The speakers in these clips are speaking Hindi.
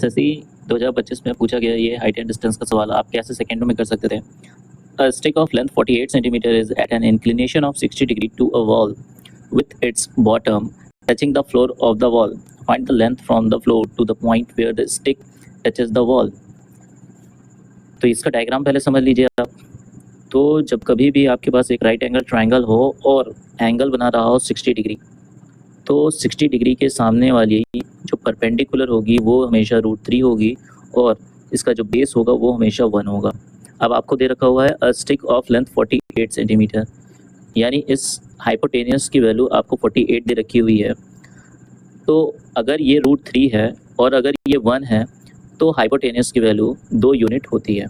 जैसे ही 2025 में पूछा गया ये हाइट एंड डिस्टेंस का सवाल, आप कैसे सेकेंडों में कर सकते थे। A stick of length 48 centimeter is at an inclination of 60 degree to a wall with its bottom touching the floor of the wall. Find the length from the floor to the point where the stick touches the wall. तो इसका डायग्राम पहले समझ लीजिए आप। तो जब कभी भी आपके पास एक राइट एंगल ट्रायंगल हो और एंगल बना रहा हो 60 डिग्री, तो 60 डिग्री के सामने वाली जो परपेंडिकुलर होगी वो हमेशा √3 होगी और इसका जो बेस होगा वो हमेशा 1 होगा। अब आपको दे रखा हुआ है a stick of length 48 centimetre, यानी इस हाइपोटेनियस की वैल्यू आपको 48 दे रखी हुई है। तो अगर ये √3 है और अगर ये 1 है तो हाइपोटेनियस की वैल्यू 2 यूनिट होती है।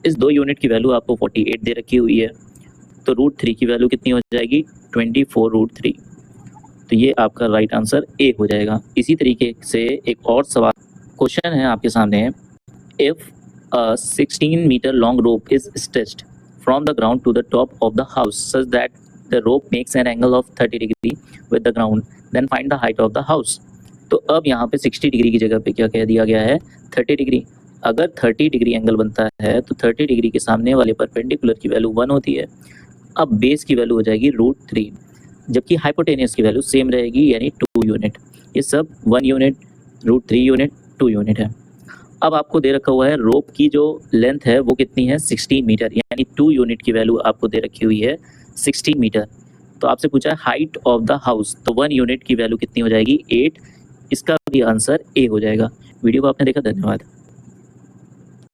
इस 2 यूनिट की वैल्यू आपको 48 दे रखी हुई है, तो √3 की वैल्यू कितनी हो जाएगी 24√3। तो ये आपका राइट आंसर ए हो जाएगा। इसी तरीके से एक और सवाल क्वेश्चन है आपके सामने, if a 16 meter long rope is stretched from the ground to the top of the house such that the rope makes an angle of 30 degree with the ground, then find the height of the house। तो अब यहाँ पे 60 डिग्री की जगह पे क्या कह दिया गया है 30 डिग्री। अगर 30 डिग्री एंगल बनता है तो 30 डिग्री के सामने वाले परपेंडिकुलर की वैल्यू 1 होती है। अब बेस की वैल्यू हो जाएगी √3, जबकि हाइपोटेनियस की वैल्यू सेम रहेगी यानी 2 यूनिट। ये सब 1 यूनिट, √3 यूनिट, 2 यूनिट है। अब आपको दे रखा हुआ है रोप की जो लेंथ है वो कितनी है 16 मीटर, यानी 2 यूनिट की वैल्यू आपको दे रखी हुई है 16 मीटर। तो आपसे पूछा है हाइट ऑफ द हाउस, तो 1 यूनिट की वैल्यू कितनी हो जाएगी 8। इसका भी आंसर ए हो जाएगा। वीडियो को आपने देखा, धन्यवाद।